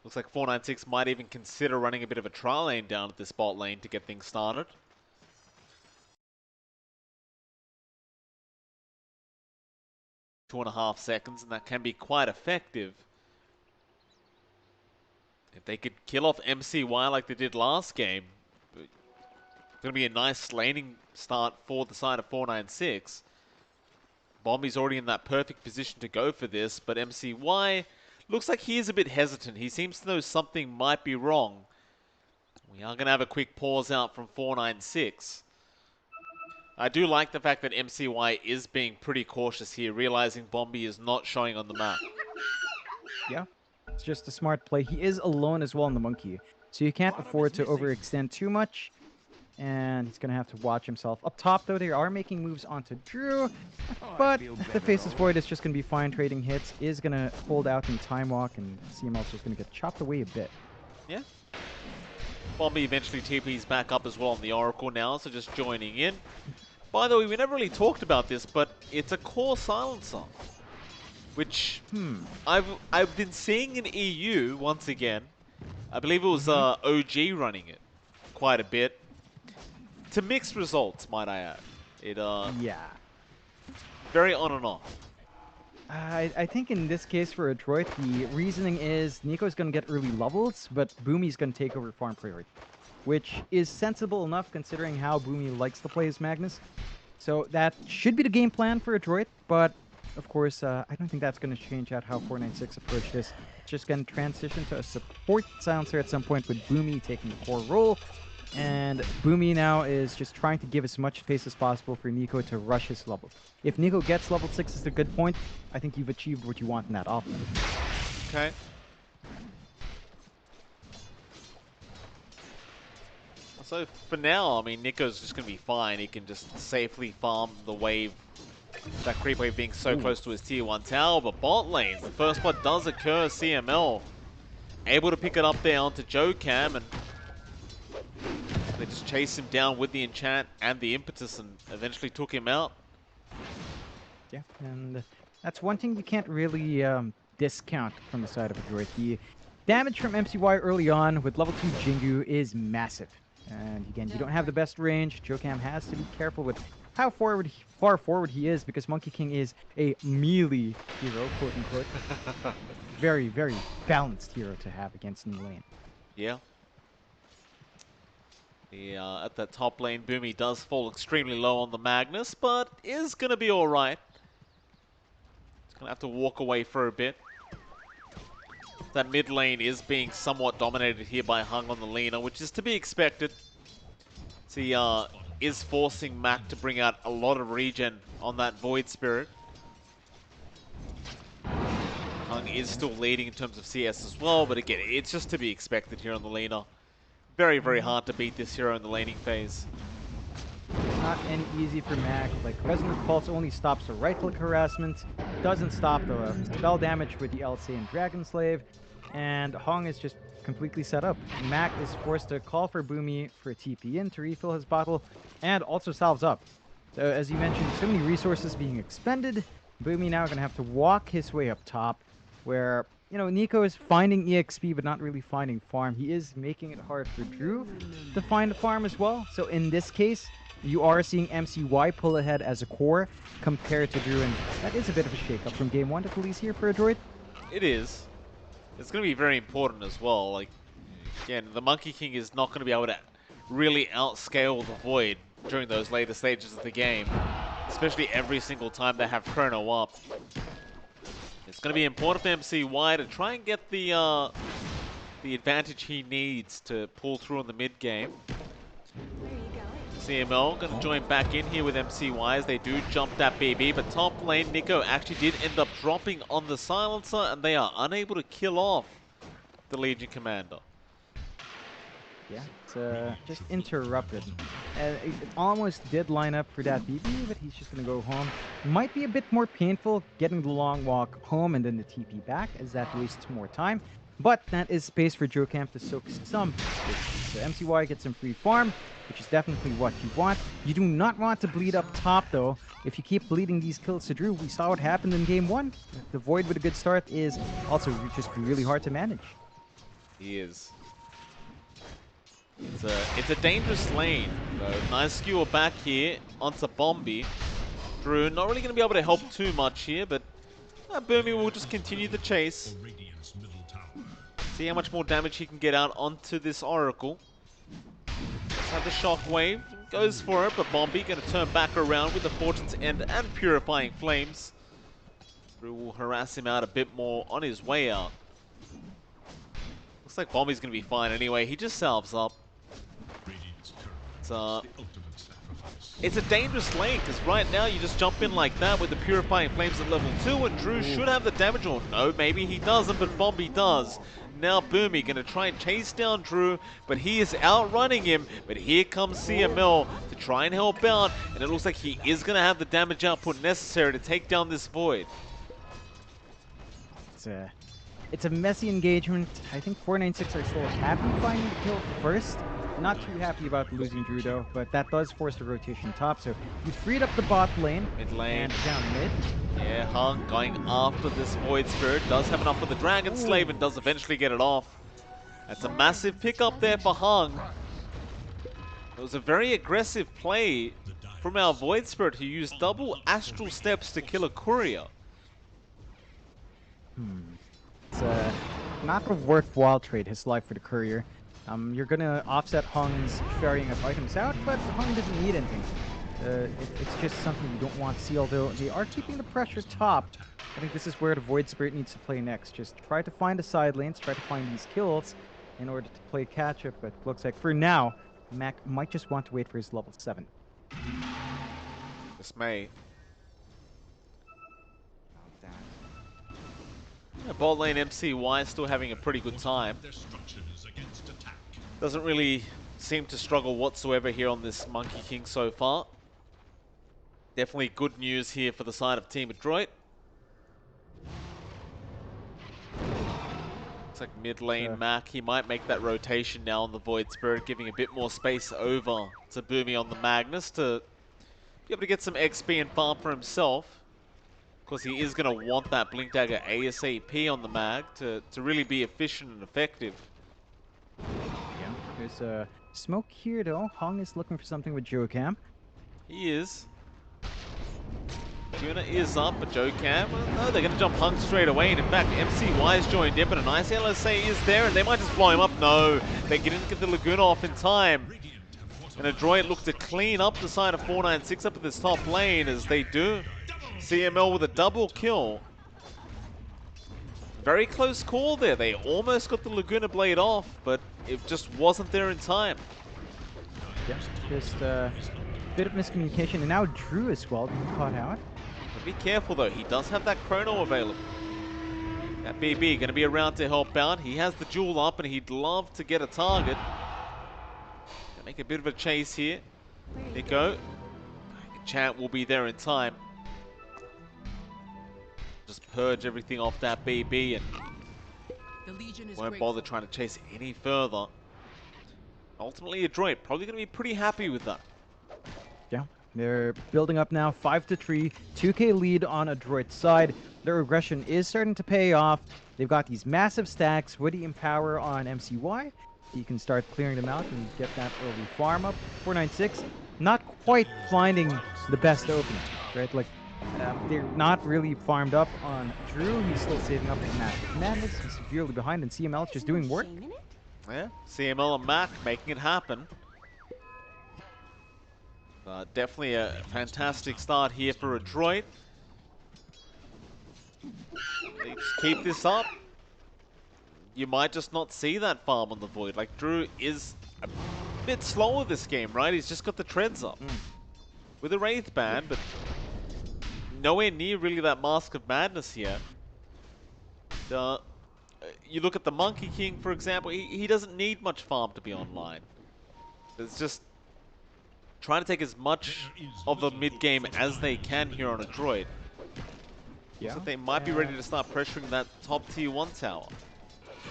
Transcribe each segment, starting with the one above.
Looks like 496 might even consider running a bit of a trial lane down at this bot lane to get things started. Two and a half seconds, and that can be quite effective. If they could kill off MCY like they did last game, it's going to be a nice laning start for the side of 496. Bombi's already in that perfect position to go for this, but MCY looks like he is a bit hesitant. He seems to know something might be wrong. We are going to have a quick pause out from 496. I do like the fact that MCY is being pretty cautious here, realizing Bombi is not showing on the map. Yeah, it's just a smart play. He is alone as well in the monkey, so you can't afford to overextend too much. And he's going to have to watch himself. Up top, though, they are making moves onto Drew. But the Faceless Void is just going to be fine trading hits. Is going to hold out in Time Walk, and CML is just going to get chopped away a bit. Yeah. Bombi eventually TP's back up as well on the Oracle now, so just joining in. By the way, we never really talked about this, but it's a core silencer. Which I've been seeing in EU once again. I believe it was OG running it quite a bit. To mixed results, might I add. It Yeah. very on and off. I think in this case for Adroit, the reasoning is Nico's going to get early levels, but Boomy's going to take over farm priority, which is sensible enough considering how Boomy likes to play as Magnus. So that should be the game plan for Adroit, but of course, I don't think that's going to change out how 496 approach this. It's just going to transition to a support silencer at some point with Boomy taking the core role. And Boomy now is just trying to give as much space as possible for Nico to rush his level. If Nico gets level 6 is a good point, I think you've achieved what you want in that offense. Okay. So for now, I mean, Nico's just going to be fine. He can just safely farm the wave, that creep wave being so close to his tier 1 tower. But bot lane, the first blood does occur. CML able to pick it up there onto JoeCam, and they just chased him down with the enchant and the impetus and eventually took him out. Yeah, and that's one thing you can't really discount from the side of Adroit. The damage from MCY early on with level 2 Jingu is massive. And again, you don't have the best range. JoeCam has to be careful with how far forward he is, because Monkey King is a melee hero, quote unquote. Very, very balanced hero to have against new lane. Yeah. At that top lane, Boomy does fall extremely low on the Magnus, but is going to be alright. He's going to have to walk away for a bit. That mid lane is being somewhat dominated here by Hung on the Lina, which is to be expected. So he is forcing Mac to bring out a lot of regen on that Void Spirit. Hung is still leading in terms of CS as well, but again, it's just to be expected here on the Lina. Very, very hard to beat this hero in the laning phase. It's not any easy for Mac. Like, Resonant Pulse only stops the right-click harassment, doesn't stop the spell damage with the LC and Dragon Slave, and Hong is just completely set up. Mac is forced to call for Boomy for a TP in to refill his bottle, and also salves up. So, as you mentioned, so many resources being expended. Boomy now going to have to walk his way up top, where, you know, Nico is finding EXP but not really finding farm. He is making it hard for Drew to find a farm as well. So in this case, you are seeing MCY pull ahead as a core compared to Drew, and that is a bit of a shakeup from game 1 to police here for Adroit. It is. It's going to be very important as well. Like, again, the Monkey King is not going to be able to really outscale the Void during those later stages of the game, especially every single time they have Chrono up. It's going to be important for MCY to try and get the advantage he needs to pull through in the mid game. CML going to join back in here with MCY as they do jump that BB, but top lane Nico actually did end up dropping on the silencer, and they are unable to kill off the Legion Commander. Yeah, it's just interrupted. It almost did line up for that BB, but he's just going to go home. Might be a bit more painful getting the long walk home and then the TP back, as that wastes more time. But that is space for JoeCam to soak some. So MCY gets some free farm, which is definitely what you want. You do not want to bleed up top, though. If you keep bleeding these kills to Drew, we saw what happened in game 1. The Void with a good start is also just really hard to manage. He is. It's a dangerous lane. Nice skewer back here onto Bombi. Drew not really going to be able to help too much here, but Boomy will just continue the chase. See how much more damage he can get out onto this Oracle. Let's have the Shockwave. Goes for it, but Bombi going to turn back around with the Fortune's End and Purifying Flames. Drew will harass him out a bit more on his way out. Looks like Bombi's going to be fine anyway. He just salves up. It's a dangerous lane, because right now you just jump in like that with the Purifying Flames at level 2, and Drew should have the damage, or no, maybe he doesn't, but Bombi does. Now Boomy going to try and chase down Drew, but he is outrunning him, but here comes CML to try and help out, and it looks like he is going to have the damage output necessary to take down this Void. It's a messy engagement. I think 496 are still happy finding the kill first. Not too happy about losing Drew though, but that does force the rotation top, so you freed up the bot lane. Mid lane. And down mid. Yeah, Hung going after this Void Spirit. Does have enough for the Dragon Slave and does eventually get it off. That's a massive pickup there for Hung. It was a very aggressive play from our Void Spirit who used double Astral Steps to kill a Courier. It's not a worthwhile trade, his life for the Courier. You're gonna offset Hung's ferrying of items out, but Hung doesn't need anything. It's just something you don't want to see, although they are keeping the pressure top. I think this is where the Void Spirit needs to play next. Just try to find the side lanes, try to find these kills in order to play catch-up, but looks like for now, Mac might just want to wait for his level 7. This may. Bot lane MCY still having a pretty good time. Doesn't really seem to struggle whatsoever here on this Monkey King so far. Definitely good news here for the side of Team ADROIT. Looks like mid lane Mac, he might make that rotation now on the Void Spirit, giving a bit more space over to Boomy on the Magnus to be able to get some XP and farm for himself. Of course, he is going to want that Blink Dagger ASAP on the Mag to really be efficient and effective. Yeah, there's a smoke here though. Hung is looking for something with Joe Cam. He is. Tuna is up, but Joe Cam, no, they're going to jump Hung straight away. And in fact, MCY has joined in, but a nice LSA is there, and they might just blow him up. No, they didn't get the Laguna off in time. And ADROIT look to clean up the side of 496 up at this top lane, as they do. CML with a double kill. Very close call there. They almost got the Laguna Blade off, but it just wasn't there in time. Yeah, just a bit of miscommunication, and now Drew as well being caught out. But be careful though, he does have that chrono available. That BB going to be around to help out. He has the jewel up, and he'd love to get a target. Gonna make a bit of a chase here. There you go. Chant will be there in time. Just purge everything off that BB and won't bother trying to chase any further. Ultimately, ADROIT probably going to be pretty happy with that. Yeah, they're building up now, 5-3, 2K lead on ADROIT's side. Their aggression is starting to pay off. They've got these massive stacks, Woody Empower on MCY. You can start clearing them out and get that early farm up. 496, not quite finding the best opening, right? Like, they're not really farmed up on Drew. He's still saving up for Massive Madness. He's severely behind, and CML is just doing work. Yeah, CML and Mac making it happen. Definitely a fantastic start here for ADROIT. They just keep this up. You might just not see that farm on the Void. Like, Drew is a bit slower this game, right? He's just got the treads up. With a Wraith ban, but nowhere near really that Mask of Madness here. You look at the Monkey King, for example, he doesn't need much farm to be online. It's just trying to take as much of the mid-game as they can here on ADROIT. Yeah. So they might be ready to start pressuring that top tier 1 tower.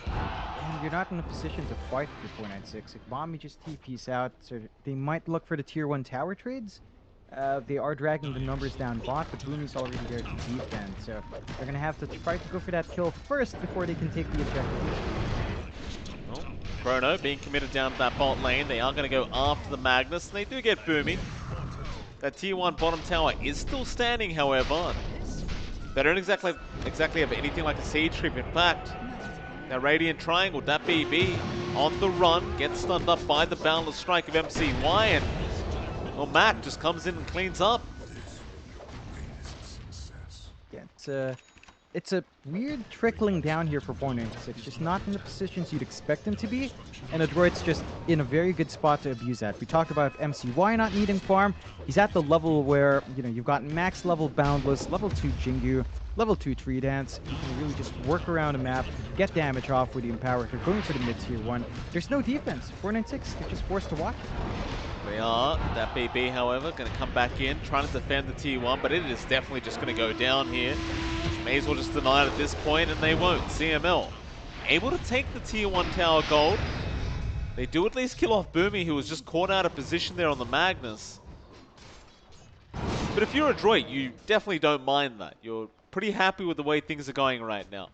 And you're not in a position to fight for 496. If Bombi just TPs out, so they might look for the tier 1 tower trades. They are dragging the numbers down bot, but Boomy's already there to defend, so they're going to have to try to go for that kill first before they can take the objective. Chrono being committed down to that bot lane. They are going to go after the Magnus, and they do get Boomy. That tier 1 bottom tower is still standing, however. They don't exactly have anything like a siege trip. In fact, that Radiant Triangle, that BB, on the run, gets stunned up by the Boundless Strike of MCY, and well, Mac just comes in and cleans up. Yeah, it's a weird trickling down here for 496, just not in the positions you'd expect them to be, and ADROIT's just in a very good spot to abuse that. We talked about MCY not needing farm. He's at the level where, you know, you've got max level Boundless, level 2 Jingu, level 2 Tree Dance. You can really just work around a map, get damage off with the Empower. If you're going for the mid tier 1, there's no defense. 496, they're just forced to watch it. They are. That BB, however, going to come back in, trying to defend the tier 1, but it is definitely just going to go down here. May as well just deny it at this point, and they won't. CML able to take the tier 1 tower gold. They do at least kill off Boomy, who was just caught out of position there on the Magnus. But if you're ADROIT, you definitely don't mind that. You're pretty happy with the way things are going right now.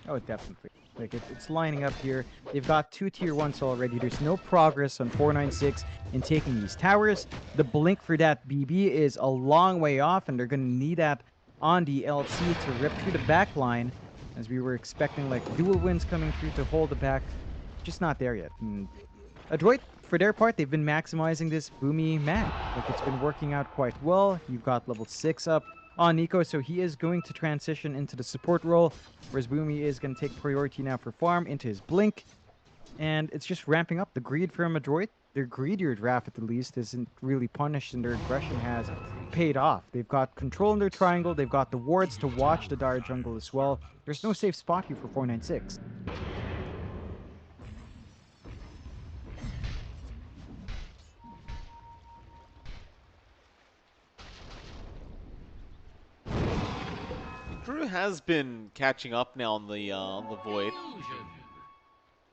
Oh, definitely. Like, it's lining up here. They've got 2 tier 1s already. There's no progress on 496 in taking these towers. The blink for that BB is a long way off, and they're going to need that on the LC to rip through the back line, as we were expecting, like, dual wins coming through to hold the back. Just not there yet. And ADROIT, for their part, they've been maximizing this Boomy mag. Like, it's been working out quite well. You've got level 6 up on Nico, so he is going to transition into the support role, whereas Boomy is going to take priority now for farm into his blink, and it's just ramping up. The greed from ADROIT, their greedier draft at the least, isn't really punished, and their aggression has paid off. They've got control in their triangle, they've got the wards to watch the dire jungle as well. There's no safe spot here for 496. Drew has been catching up now on the Void.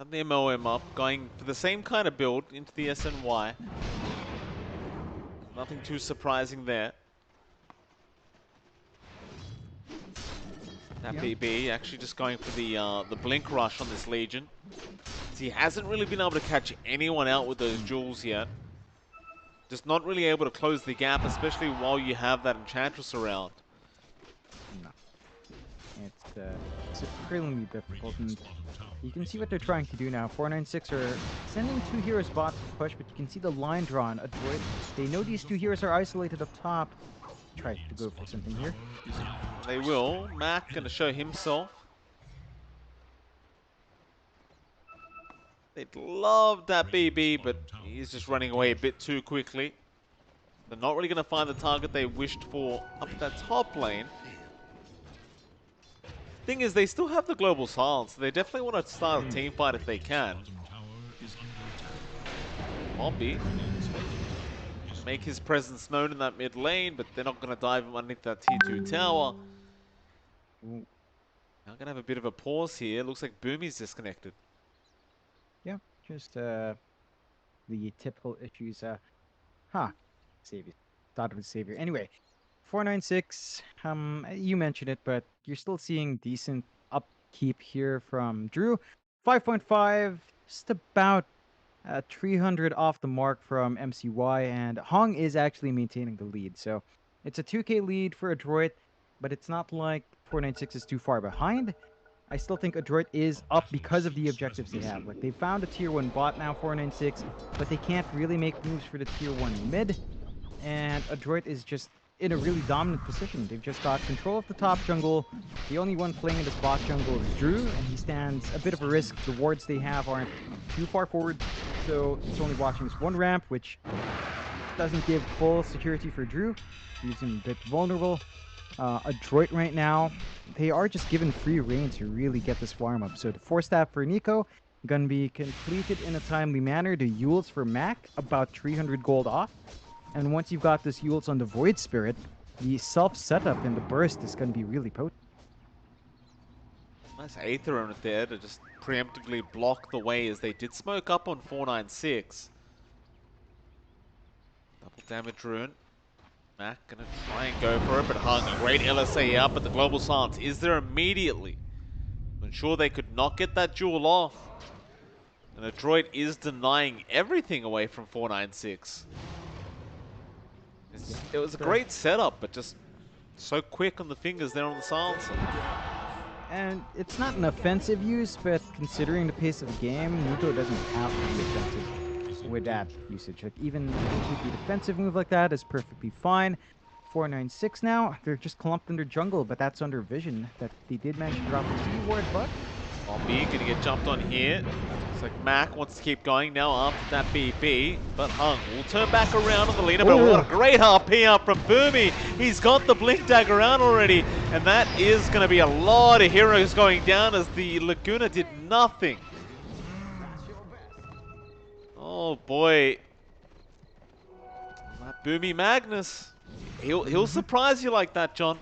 Let the MOM up, going for the same kind of build into the SNY. Nothing too surprising there. That BB actually just going for the blink rush on this Legion. So he hasn't really been able to catch anyone out with those jewels yet. Just not really able to close the gap, especially while you have that Enchantress around. No. It's extremely difficult, and you can see what they're trying to do now. 496 are sending 2 heroes bot to push, but you can see the line drawn. ADROIT, they know these 2 heroes are isolated up top. Try to go for something here. They will. Mac gonna show himself. They'd love that BB, but he's just running away a bit too quickly. They're not really gonna find the target they wished for up that top lane. Thing is, they still have the global silence, so they definitely want to start a team fight if they can. Bombi make his presence known in that mid lane, but they're not going to dive him underneath that tier 2 tower. Now going to have a bit of a pause here. Looks like Boomy's disconnected. Yeah, just the typical issues. Savior. Thought it was Savior. Anyway, 496, you mentioned it, but you're still seeing decent upkeep here from Drew. 5.5, just about 300 off the mark from MCY, and Hong is actually maintaining the lead. So it's a 2k lead for ADROIT, but it's not like 496 is too far behind. I still think ADROIT is up because of the objectives they have. Like, they found a tier 1 bot now, 496, but they can't really make moves for the tier 1 mid, and ADROIT is just in a really dominant position. They've just got control of the top jungle. The only one playing in this bot jungle is Drew, and he stands a bit of a risk. The wards they have aren't too far forward, so he's only watching this one ramp, which doesn't give full security for Drew. Leaves him a bit vulnerable. ADROIT right now, they are just given free reign to really get this farm up. So the 4-staff for Nico gonna be completed in a timely manner. The Yules for Mac, about 300 gold off. And once you've got this Yules on the Void Spirit, the self-setup in the burst is going to be really potent. Nice Aether on it there to just preemptively block the way, as they did smoke up on 496. Double damage rune. Mac gonna try and go for it, but Hung, great LSA out, but the global silence is there immediately to ensure they could not get that jewel off. And ADROIT is denying everything away from 496. It was a great setup, but just so quick on the fingers there on the silencer. And it's not an offensive use, but considering the pace of the game, NiKo doesn't have to be offensive with that usage. Like, even a completely defensive move like that is perfectly fine. 496 now, they're just clumped under jungle, but that's under vision. That they did manage to drop the C ward, but Bombi gonna get jumped on here. Looks like Mac wants to keep going now after that BB, but Hung will turn back around on the leader. But what a great RP out from Boomy. He's got the blink dagger out already, and that is going to be a lot of heroes going down as the Laguna did nothing. Oh boy, that Boomy Magnus, he'll surprise you like that, John.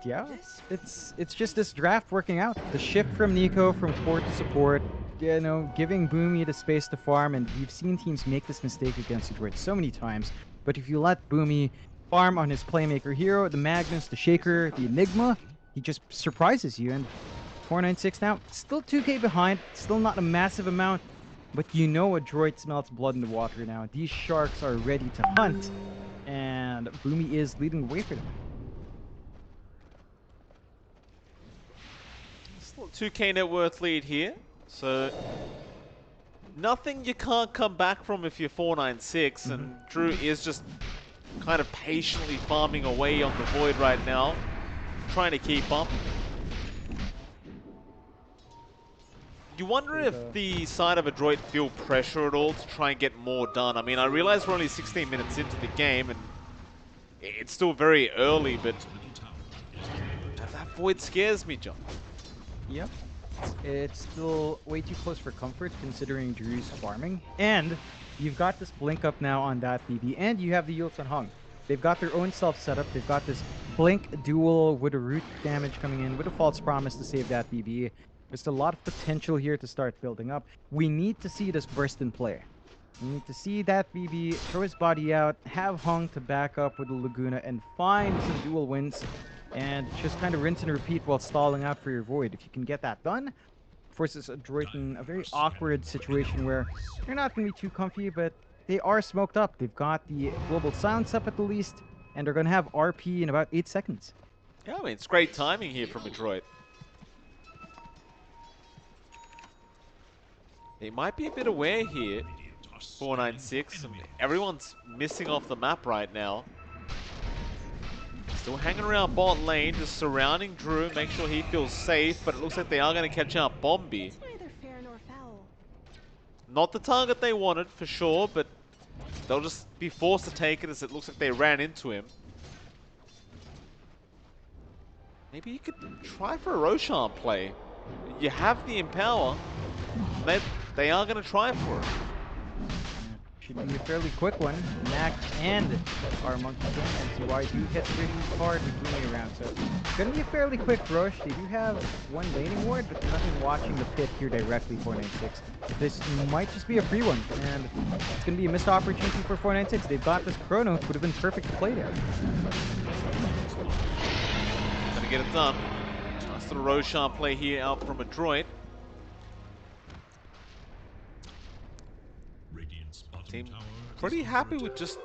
yeah, it's just this draft working out. The shift from NiKo from core to support, you know, giving Boomy the space to farm, and we've seen teams make this mistake against ADROIT so many times. But if you let Boomy farm on his playmaker hero, the Magnus, the Shaker, the Enigma, he just surprises you. And 496 now, still 2k behind, still not a massive amount, but you know ADROIT smells blood in the water now. These sharks are ready to hunt, and Boomy is leading the way for them. 2k net worth lead here, so nothing you can't come back from if you're 496, and Drew is just kind of patiently farming away on the Void right now, trying to keep up. You wonder if the side of ADROIT feel pressure at all to try and get more done. I mean, I realize we're only 16 minutes into the game, and it's still very early, but that Void scares me, John. Yep. It's still way too close for comfort considering Drew's farming. And you've got this blink up now on that BB, and you have the ults on Hung. They've got their own self setup. They've got this blink duel with a root damage coming in, with a false promise to save that BB. There's a lot of potential here to start building up. We need to see this burst in play. We need to see that BB throw his body out, have Hung to back up with the Laguna, and find some dual wins. And just kind of rinse and repeat while stalling out for your Void. If you can get that done, forces ADROIT in a very awkward situation where they're not going to be too comfy, but they are smoked up. They've got the global silence up at the least, and they're going to have RP in about 8 seconds. Yeah, I mean, it's great timing here from ADROIT. They might be a bit aware here, 496, and everyone's missing off the map right now. Still hanging around bot lane, just surrounding Drew, make sure he feels safe, but it looks like they are going to catch out Bombi. Not the target they wanted, for sure, but they'll just be forced to take it as it looks like they ran into him. Maybe you could try for a Roshan play. You have the Empower. They are going to try for it. Should be a fairly quick one. Mac and our Monkey King NCY do hit pretty hard with Boomy around, so it's going to be a fairly quick rush. They do have one laning ward, but nothing watching the pit here directly, 496. This might just be a free one, and it's going to be a missed opportunity for 496. They've got this Chrono, would have been perfect to play there. Gonna get it done. Nice little Roshan play here out from ADROIT. Team pretty happy with just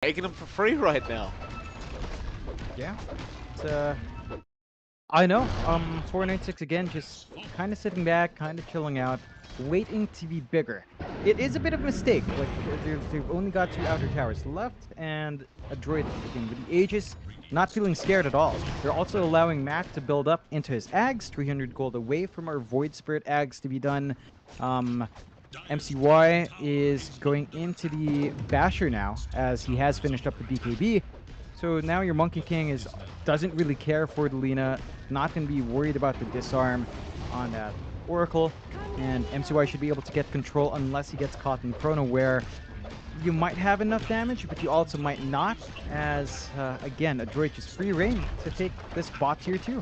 taking them for free right now. Yeah. It's, I know. 496 again, just kind of sitting back, kind of chilling out, waiting to be bigger. It is a bit of a mistake. Like they've only got 2 outer towers left and a droid again with the Aegis. Not feeling scared at all. They're also allowing Mac to build up into his Ags, 300 gold away from our Void Spirit Ags to be done. MCY is going into the Basher now, as he has finished up the BKB. So now your Monkey King doesn't really care for the Lina, not going to be worried about the disarm on that Oracle, and MCY should be able to get control unless he gets caught in Chrono, where you might have enough damage, but you also might not, as, again, ADROIT just free reign to take this bot tier 2.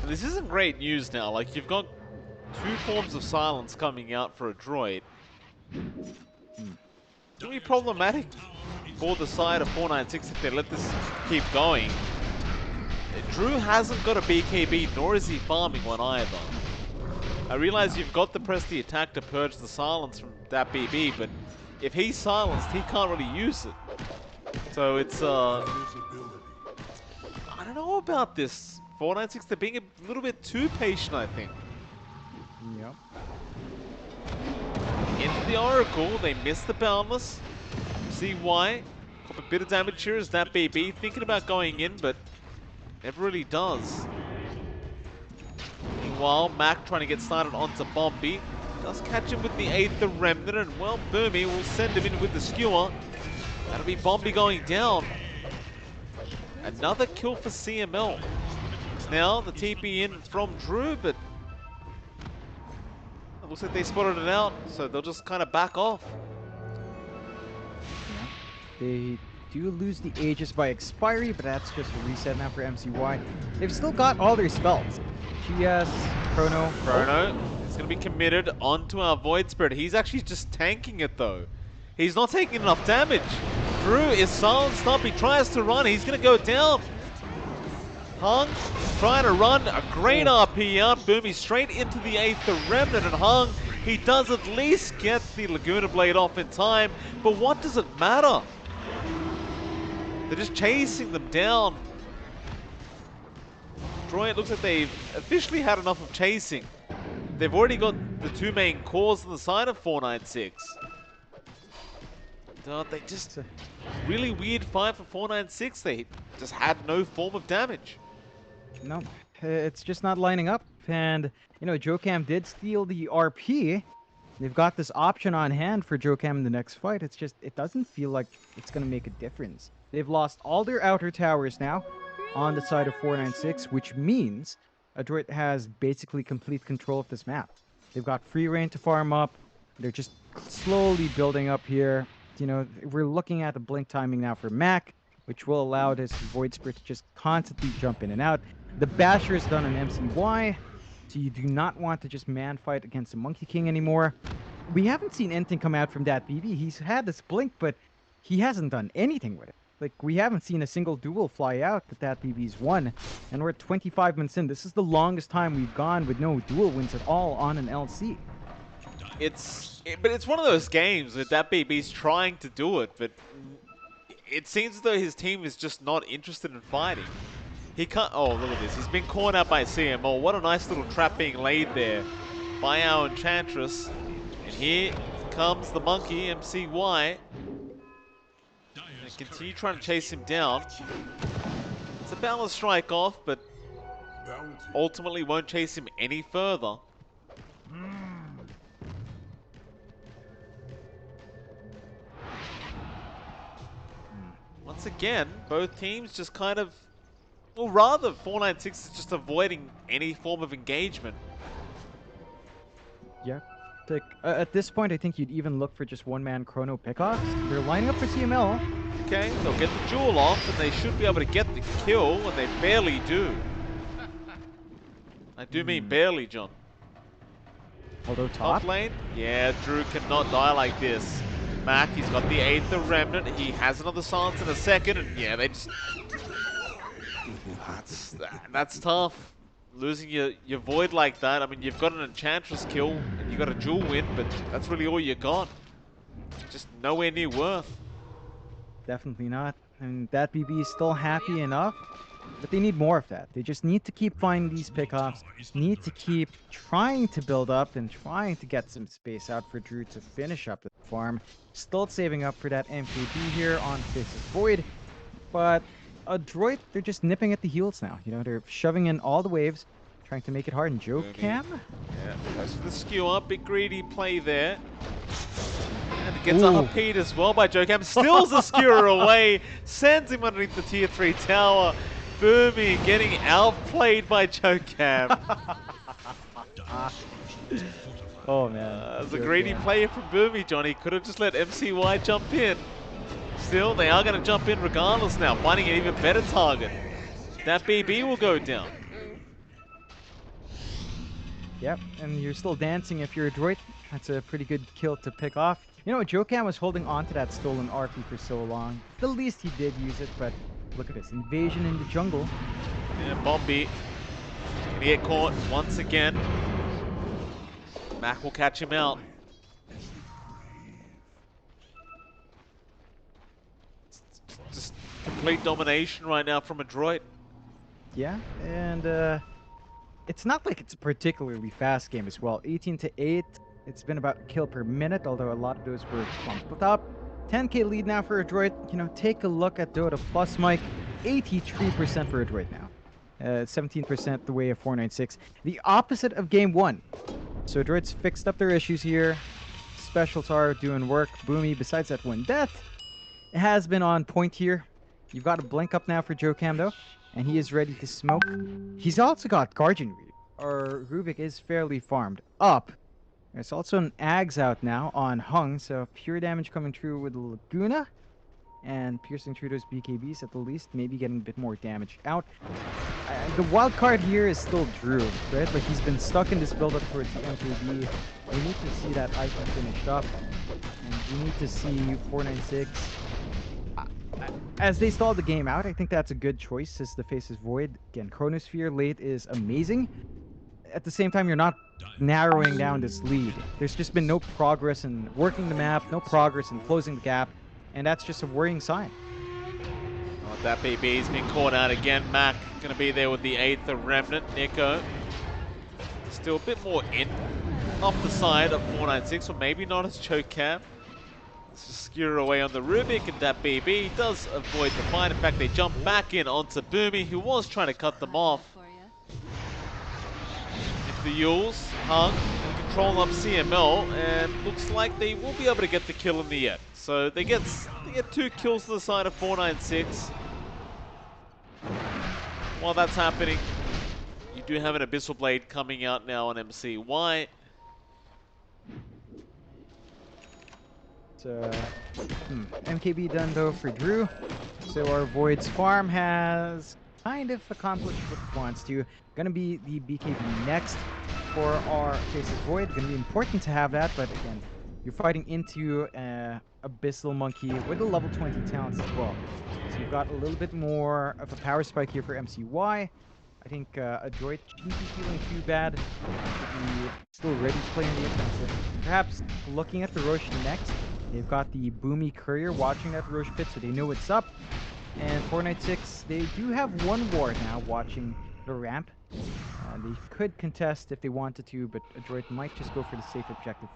This isn't great news now. Like, you've got 2 forms of silence coming out for ADROIT. It's going to be problematic for the side of 496 if they let this keep going. Drew hasn't got a BKB, nor is he farming one either. I realize you've got to press the attack to purge the silence from that BB, but if he's silenced, he can't really use it. So it's, I don't know about this. 496, they're being a little bit too patient, I think. Yep. Into the Oracle, they miss the Boundless. See why? Pop a bit of damage here as that BB thinking about going in, but never really does. Meanwhile, Mac trying to get started onto Bombi. Does catch him with the Aether Remnant, and well, Boomy will send him in with the Skewer. That'll be Bombi going down. Another kill for CML. Now the TP in from Drew, but it looks like they spotted it out, so they'll just kind of back off. Yeah. They do lose the Aegis by expiry, but that's just a reset now for MCY. They've still got all their spells. GS, Chrono. Chrono is going to be committed onto our Void Spirit. He's actually just tanking it though. He's not taking enough damage. Drew is silenced up. He tries to run. He's going to go down. Hung trying to run a great RP out. Boomy straight into the Aether Remnant, and Hung, he does at least get the Laguna Blade off in time, but what does it matter? They're just chasing them down. Troy, it looks like they've officially had enough of chasing. They've already got the 2 main cores on the side of 496. They just, really weird fight for 496. They just had no form of damage. No, it's just not lining up. And, you know, JoeCam did steal the RP. They've got this option on hand for JoeCam in the next fight. It's just, it doesn't feel like it's going to make a difference. They've lost all their outer towers now on the side of 496, which means ADROIT has basically complete control of this map. They've got free reign to farm up. They're just slowly building up here. You know, we're looking at the blink timing now for Mac, which will allow this Void Spirit to just constantly jump in and out. The Basher is done on MCY, so you do not want to just man fight against the Monkey King anymore. We haven't seen anything come out from that BB. He's had this blink, but he hasn't done anything with it. Like, we haven't seen a single duel fly out that BB's won, and we're at 25 minutes in. This is the longest time we've gone with no duel wins at all on an LC. But it's one of those games that BB's trying to do it, but it seems as though his team is just not interested in fighting. He can't. Oh, look at this. He's been caught out by CMO. What a nice little trap being laid there by our Enchantress. And here comes the monkey, MCY. And continue trying to chase him down. It's a balanced strike off, but ultimately won't chase him any further. Once again, both teams just kind of, well, rather 496 is just avoiding any form of engagement. Yeah. Like, at this point, I think you'd even look for just one-man Chrono pickoffs. They're lining up for CML. Okay, they'll get the duel off, and they should be able to get the kill, and they barely do. I do mean barely, John. Although top lane? Yeah, Drew cannot die like this. Mac, he's got the Aether Remnant. He has another silence in a second, and yeah, they just... That's tough. losing your Void like that. I mean, you've got an Enchantress kill and you got a dual win, but that's really all you got. Just nowhere near worth. Definitely not. And that BB is still happy enough, but they need more of that. They just need to keep finding these pickoffs, need to keep trying to build up and trying to get some space out for Drew to finish up the farm. Still saving up for that MKB here on Faces Void, but Adroit, they're just nipping at the heels now. You know, they're shoving in all the waves, trying to make it hard. And Joe Cam? Yeah, goes for the skew up. Big greedy play there. And it gets up-P'd as well by Joe Cam. Steals the skewer away. Sends him underneath the tier 3 tower. Boomy getting outplayed by Joe Cam. Oh, man. It's a greedy play from Boomy, Johnny. Could have just let MCY jump in. Still, they are going to jump in regardless now, finding an even better target. That BB will go down. Yep, and you're still dancing if you're Adroit. That's a pretty good kill to pick off. You know, Joe Cam was holding on to that stolen RP for so long. The least he did use it, but look at this invasion in the jungle. Yeah, Bombi gonna get caught once again. Mac will catch him out. Just complete domination right now from Adroit. Yeah, and it's not like it's a particularly fast game as well. 18-8. It's been about a kill per minute, although a lot of those were split up. 10k lead now for Adroit. You know, take a look at Dota Plus, Mike. 83% for Adroit now. 17% the way of 496. The opposite of game 1. So Adroit's fixed up their issues here. Specials are doing work. Boomy, besides that one death, has been on point here. You've got a blink up now for Joe Cam, though, and he is ready to smoke. He's also got Guardian Read, or Rubik is fairly farmed up. There's also an Ags out now on Hung, so pure damage coming through with Laguna, and piercing through those BKBs at the least, maybe getting a bit more damage out. The wild card here is still Drew, right? Like, he's been stuck in this build-up towards the MKB. We need to see that item finished up, and we need to see 496. As they stall the game out, I think that's a good choice as the Faces Void. Again, Chronosphere late is amazing. At the same time, you're not narrowing down this lead. There's just been no progress in working the map, no progress in closing the gap, and that's just a worrying sign. Oh, that BB's been caught out again. Mac going to be there with the 8th, the Remnant. Nico still a bit more in off the side of 496, or maybe not as Choke Cam. Let's just skewer away on the Rubik, and that BB does avoid the fight. In fact, they jump back in onto Boomy, who was trying to cut them off. The Yules, Hung, and control up CML, and looks like they will be able to get the kill in the end. So they get 2 kills to the side of 496. While that's happening, you do have an Abyssal Blade coming out now on MCY. So, MKB done though for Drew. So our Void's farm has kind of accomplished what it wants to. Gonna be the BKB next for our Faces Void. Gonna be important to have that, but again, you're fighting into Abyssal Monkey with a level 20 talents as well. So you've got a little bit more of a power spike here for MCY. I think Adroit shouldn't be feeling too bad. Should be still ready to play in the offensive. Perhaps looking at the Roche next. They've got the Boomy Courier watching that Roche pit, so they know what's up. And 496, they do have one ward now watching the ramp. They could contest if they wanted to, but Adroit might just go for the safe objective.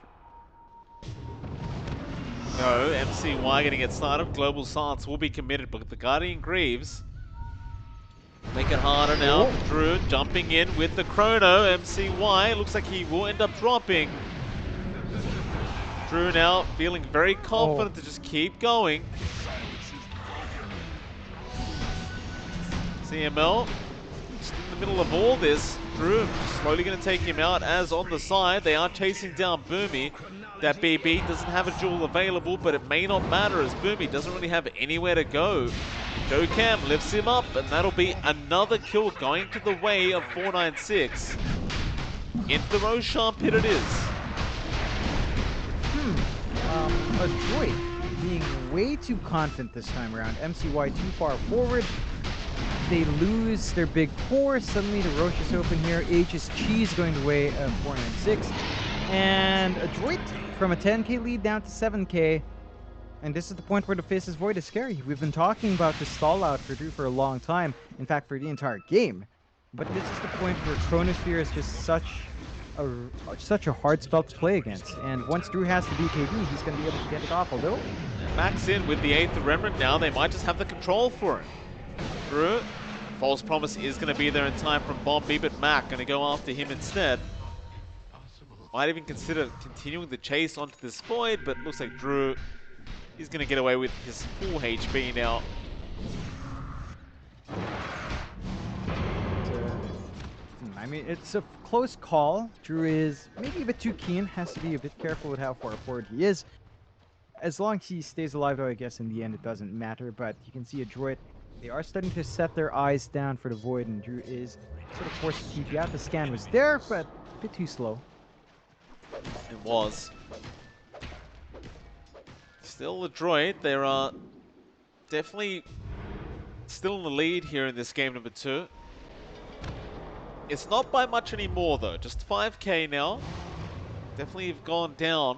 No, MCY gonna get started. Global Silence will be committed, but the Guardian Greaves make it harder now. Drew jumping in with the Chrono. MCY looks like he will end up dropping. Drew now feeling very confident to just keep going. CML just in the middle of all this. Drew slowly going to take him out, as on the side they are chasing down Boomy. That BB doesn't have a duel available, but it may not matter as Boomy doesn't really have anywhere to go. Joe Cam lifts him up, and that'll be another kill going to the way of 496. Into the Roshan pit it is. Adroit being way too confident this time around. MCY too far forward. they lose their big four, suddenly the Roche is open here. H's Cheese going the way of 496. And ADROIT from a 10k lead down to 7k. And this is the point where the Faceless Void is scary. We've been talking about the stall out for Drew for a long time. In fact, for the entire game. But this is the point where Chronosphere is just such a hard spell to play against. And once Drew has the BKB, he's going to be able to get it off. Although, Max in with the 8th Remnant now. They might just have the control for it. Drew, False Promise is going to be there in time from Bombi, but Mac going to go after him instead. Might even consider continuing the chase onto this Void, but looks like Drew is going to get away with his full HP now. I mean, it's a close call. Drew is maybe a bit too keen, has to be a bit careful with how far forward he is. As long as he stays alive, though, I guess in the end it doesn't matter. But you can see ADROIT, they are starting to set their eyes down for the Void, and Drew is sort of forced to keep out. The scan was there, but a bit too slow. It was. Still ADROIT, there are definitely still in the lead here in this game number 2. It's not by much anymore though, just 5k now. Definitely have gone down.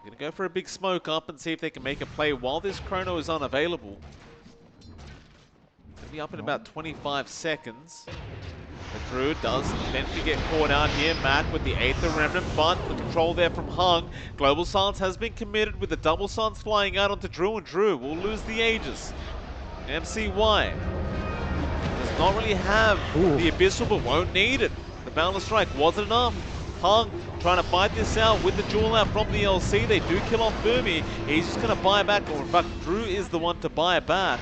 Gonna go for a big smoke up and see if they can make a play while this chrono is unavailable. Gonna be up in about 25 seconds. But Drew does eventually get caught out here. Matt with the 8th Remnant, but the control there from Hung. Global Silence has been committed with the double silence flying out onto Drew, and Drew will lose the Aegis. MCY does not really have the Abyssal, but won't need it. The Boundless Strike wasn't enough. Hung trying to fight this out with the duel out from the LC. They do kill off Boomy. He's just going to buy back, or in fact, Drew is the one to buy back.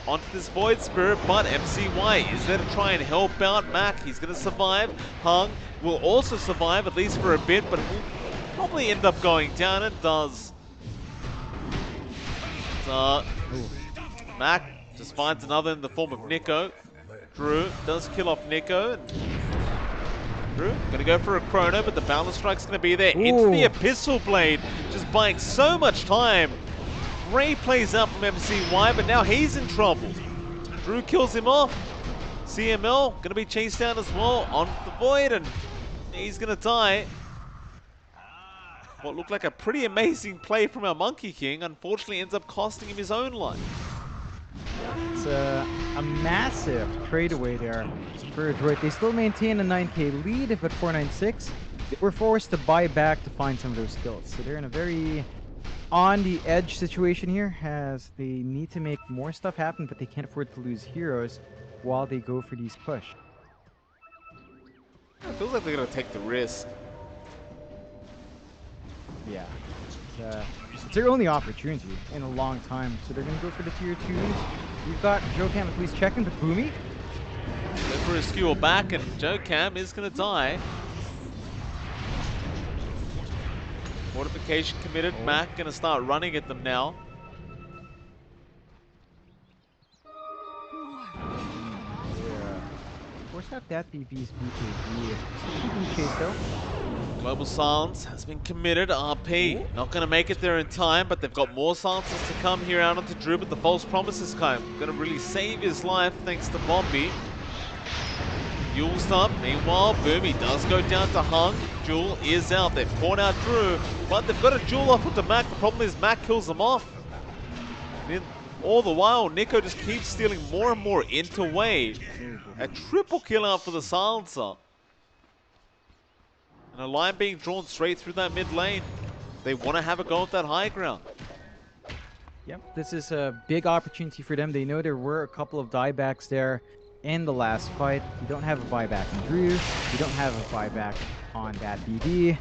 Onto this Void Spirit, but MCY is there to try and help out Mac. He's going to survive. Hung will also survive, at least for a bit, but will probably end up going down. It does. Mac just finds another in the form of Nico. Drew does kill off Nico. Drew going to go for a chrono, but the Boundless Strike's going to be there into the Abyssal Blade, just buying so much time. Great plays out from MCY, but now he's in trouble. Drew kills him off. CML going to be chased down as well on the Void, and he's going to die. What looked like a pretty amazing play from our Monkey King, unfortunately ends up costing him his own life. It's a massive trade away there for ADROIT. They still maintain a 9k lead, but 496, they were forced to buy back to find some of those kills. So they're in a very on the edge situation here, as they need to make more stuff happen, but they can't afford to lose heroes while they go for these push. It feels like they're going to take the risk. Yeah. It's their only opportunity in a long time, so they're going to go for the tier 2s. We've got JoeCam at least checking, but Boomy. Go for a skewer back, and JoeCam is going to die. Fortification committed. Mac going to start running at them now. Force out that BB's BKB. Keeping chase though. Global Silence has been committed. RP not going to make it there in time, but they've got more silences to come here out onto Drew, but the False Promises kind of going to really save his life thanks to Bombi. Fuel stop. Meanwhile, Boomy does go down to Hung. Jewel is out. They've caught out Drew, but they've got a Jewel off with the Mac. The problem is Mac kills them off. And all the while, Nico just keeps stealing more and more into Wave. A triple kill out for the Silencer. And a line being drawn straight through that mid lane. They want to have a go at that high ground. Yep, this is a big opportunity for them. They know there were a couple of diebacks there in the last fight. You don't have a buyback on Drew. You don't have a buyback on that BD.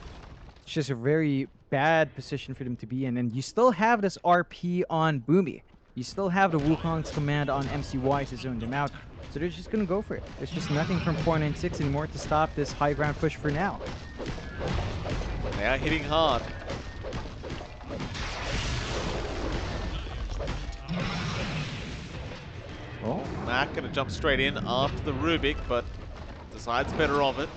It's just a very bad position for them to be in. And you still have this RP on Boomy. You still have the Wukong's command on MCY to zone them out. So they're just going to go for it. There's just nothing from 496 anymore to stop this high ground push for now. They are hitting hard. Oh. Mac going to jump straight in after the Rubik, but decides better of it.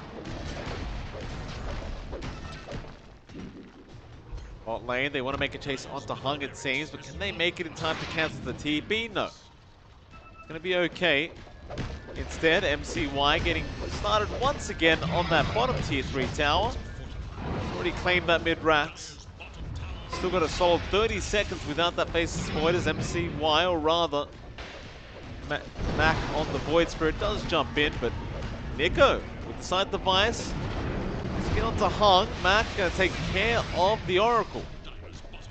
Bot lane, they want to make a chase onto Hung, it seems, but can they make it in time to cancel the TB? No. Gonna be okay. Instead, MCY getting started once again on that bottom tier 3 tower. Already claimed that mid-racks. Still got a solid 30 seconds without that basis void as MCY, or rather, Mac on the Void Spirit does jump in, but Nico with the side device. Let's get on to Hung. Mac gonna take care of the Oracle.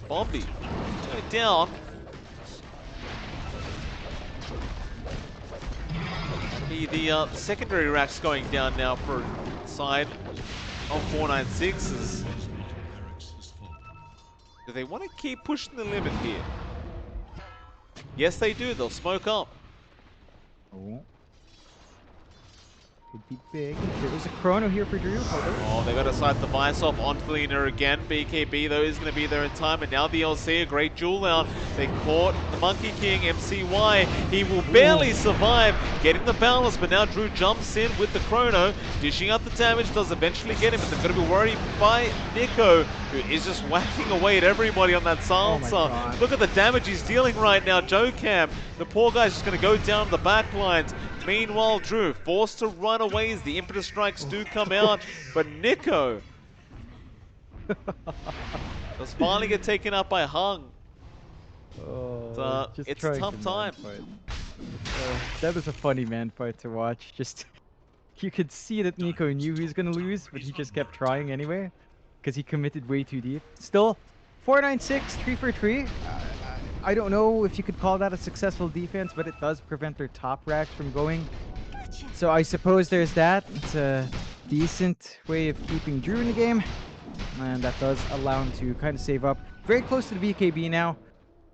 Bombi going down. The secondary racks going down now for side of 496s. Do they want to keep pushing the limit here? Yes, they do. They'll smoke up. Oh. Could be big. There is a chrono here for Drew. Oh, they got to side the device off onto the leaner again. BKB, though, is going to be there in time. And now the LC, a great duel out. They caught the Monkey King, MCY. He will barely survive getting the balance, but now Drew jumps in with the chrono, dishing out the damage, does eventually get him, but they're going to be worried by Nico, who is just whacking away at everybody on that silencer. Look at the damage he's dealing right now, Jocam. The poor guy's just going to go down the back lines. Meanwhile, Drew forced to run away as the Impetus strikes do come out, but Nico does finally get taken out by Hung. It's a tough time. That was a funny man fight to watch. Just you could see that Nico knew he was gonna lose, but he just kept trying anyway because he committed way too deep. Still, 496, 3 for 3. I don't know if you could call that a successful defense, but it does prevent their top racks from going. So I suppose there's that. It's a decent way of keeping Drew in the game, and that does allow him to kind of save up. Very close to the BKB now.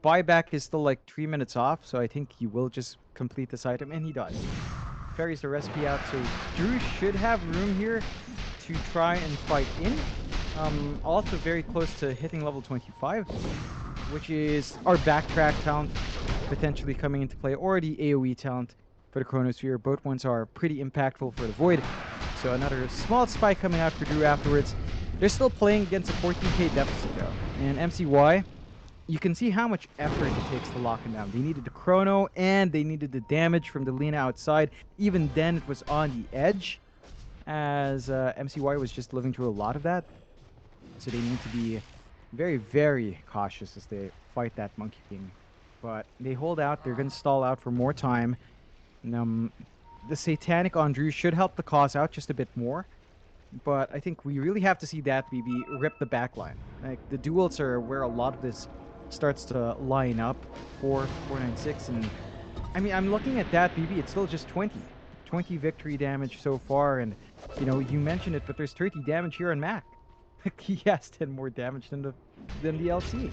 Buyback is still like 3 minutes off, so I think he will just complete this item, and he does. Carries the recipe out, so Drew should have room here to try and fight in. Also very close to hitting level 25. Which is our backtrack talent potentially coming into play, or the AoE talent for the Chronosphere. Both ones are pretty impactful for the Void. So another small spike coming out for Drew afterwards. They're still playing against a 14k deficit though. And MCY, you can see how much effort it takes to lock him down. They needed the chrono and they needed the damage from the Lina outside. Even then it was on the edge, as MCY was just living through a lot of that. So they need to be very, very cautious as they fight that Monkey King. But they hold out. They're going to stall out for more time. And, the Satanic on Drew should help the cause out just a bit more. But I think we really have to see that BB rip the backline. Like, the duels are where a lot of this starts to line up for 496. And, I mean, I'm looking at that BB. It's still just 20. 20 victory damage so far. And, you know, you mentioned it, but there's 30 damage here on Mac. He has 10 more damage than the LC.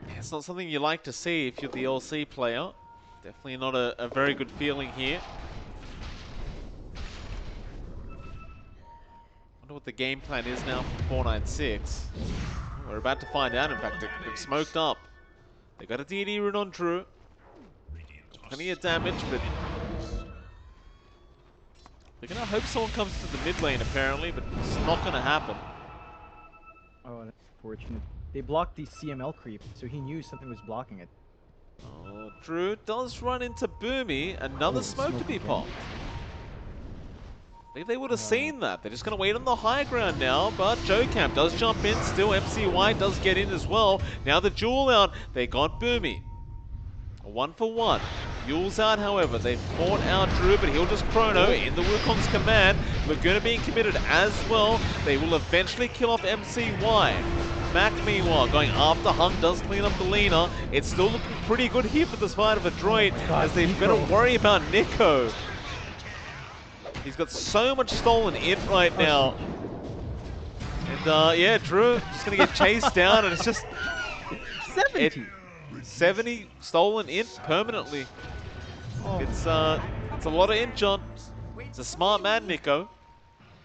Yeah, it's not something you like to see if you're the LC player. Definitely not a very good feeling here. Wonder what the game plan is now for 496. We're about to find out. In fact, they've smoked up. They got a DD rune on Drew. Plenty of damage, but they're gonna hope someone comes to the mid lane apparently, but it's not gonna happen. Oh, that's unfortunate. They blocked the CML creep, so he knew something was blocking it. Oh, Drew does run into Boomy. Another smoke to be popped. Maybe they would have seen that. They're just going to wait on the high ground now, but Jocam does jump in. Still, MCY does get in as well. Now the duel out. They got Boomy. A 1-for-1. Yule's out, however. They fought out Drew, but he'll just chrono in the Wukong's command. Laguna being committed as well. They will eventually kill off MCY. Mac, meanwhile, going after Hung, does clean up the Lina. it's still looking pretty good here for the side of ADROIT, as they've got to worry about Nico. He's got so much stolen in right now. And yeah, Drew just going to get chased down, and it's just 70 stolen in permanently. It's a lot of int, John. It's a smart man, Nico.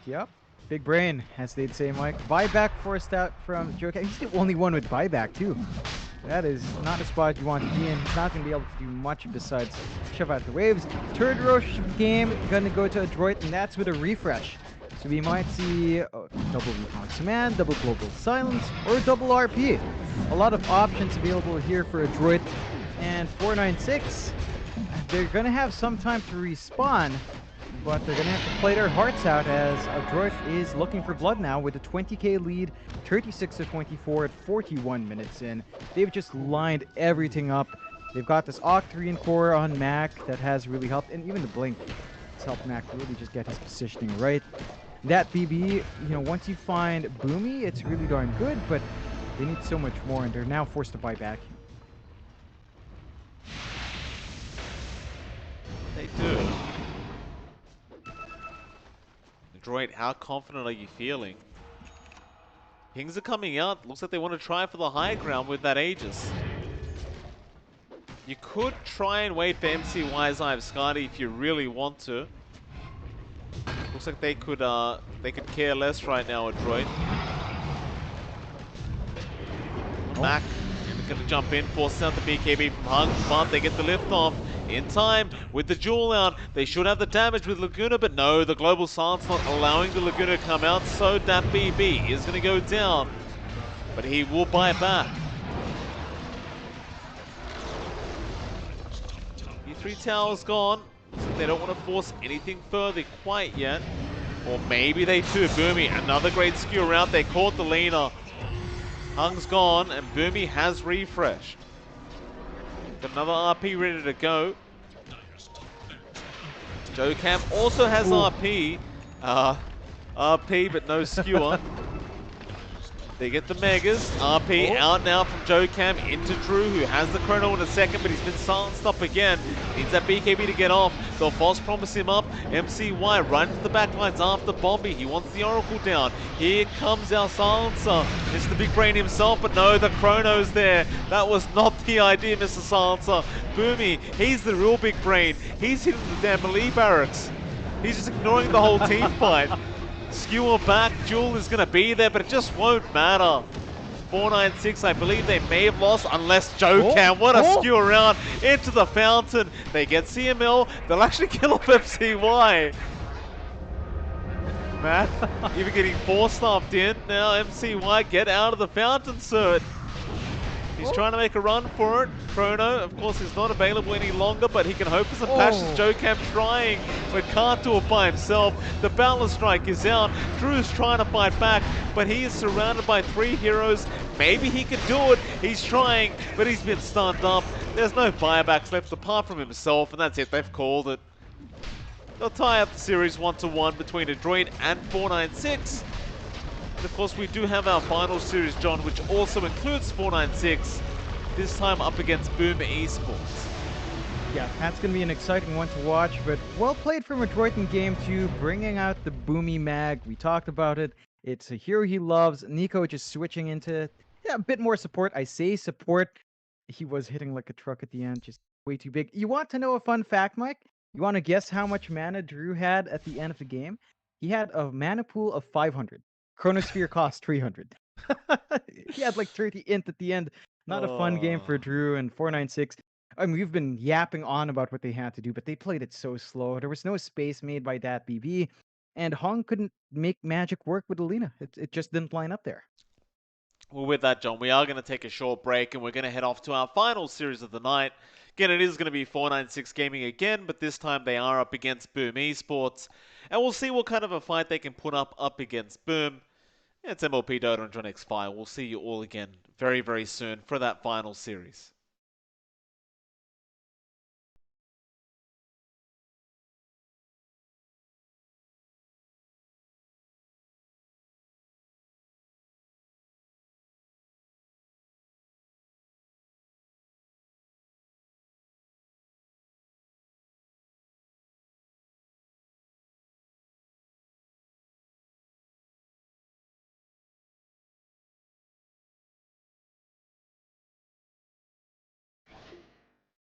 Yep. Big brain, as they'd say, Mike. Buyback forced out from Jocam. He's the only one with buyback, too. That is not a spot you want to be in. He's not going to be able to do much besides shove out the waves. Third rush game, going to go to ADROIT, and that's with a refresh. So we might see double Recon Command, double Global Silence, or double RP. A lot of options available here for ADROIT. And 496, They're going to have some time to respawn, but they're going to have to play their hearts out as ADROIT is looking for blood now with a 20k lead, 36-24 at 41 minutes in. They've just lined everything up. They've got this Octarine core on Mac that has really helped, and even the Blink has helped Mac really just get his positioning right. That BB, once you find Boomy, it's really darn good, but they need so much more, and they're now forced to buy back. They do. ADROIT, how confident are you feeling? Pings are coming out. Looks like they want to try for the high ground with that Aegis. You could try and wait for MCY's Eye of Skadi if you really want to. Looks like they could care less right now, ADROIT. Mac going to jump in, force out the BKB from Hung, but they get the lift off in time with the duel out. They should have the damage with Laguna, but no, the global silence not allowing the Laguna to come out, so that BB is going to go down, but he will buy back. E3 tower's gone. They don't want to force anything further quite yet. Or maybe they do. Boomy, another great skew around. They caught the leaner. Hung's gone, and Boomy has refreshed. Got another RP ready to go. JoeCam also has RP. RP, but no skewer. They get the Megas. RP out now from JoeCam into Drew, who has the chrono in a second, but he's been silenced up again. Needs that BKB to get off. They'll false promise him up. MCY right into the backlines after Bombi. He wants the Oracle down. Here comes our silencer. It's the big brain himself, but no, the chrono's there. That was not the idea, Mr. Silencer. Boomy, he's the real big brain. He's hitting the damn melee barracks. He's just ignoring the whole team fight. Skewer back, Jewel is going to be there, but it just won't matter. 496, I believe they may have lost, unless JoeCam. What a skew around into the fountain. They get CML, they'll actually kill off FCY. Man, even getting 4-staffed in. Now MCY, get out of the fountain, sir. He's trying to make a run for it. Chrono, of course, is not available any longer, but he can hope for some passes. JoeCam trying, but can't do it by himself. The balance strike is out. Drew's trying to fight back, but he is surrounded by 3 heroes. Maybe he can do it. He's trying, but he's been stunned up. There's no buybacks left apart from himself, and that's it. They've called it. They'll tie up the series 1-1 between ADROIT and 496. And of course, we do have our final series, John, which also includes 496, this time up against Boom Esports. Yeah, that's going to be an exciting one to watch, but well played from ADROIT in Game 2, bringing out the Boomy Mag. We talked about it. It's a hero he loves. Nico just switching into a bit more support. I say support. He was hitting like a truck at the end, just way too big. You want to know a fun fact, Mike? You want to guess how much mana Drew had at the end of the game? He had a mana pool of 500. Chronosphere cost 300. He had like 30 int at the end. Not a fun game for Drew and 496. I mean, we've been yapping on about what they had to do, but they played it so slow. There was no space made by that BB, and Hong couldn't make magic work with Alina. It just didn't line up there. Well, with that, John, we are going to take a short break, and we're going to head off to our final series of the night. Again, it is going to be 496 Gaming again, but this time they are up against Boom Esports. And we'll see what kind of a fight they can put up against Boom. It's MLP Dota and John X Fire. We'll see you all again very, very soon for that final series.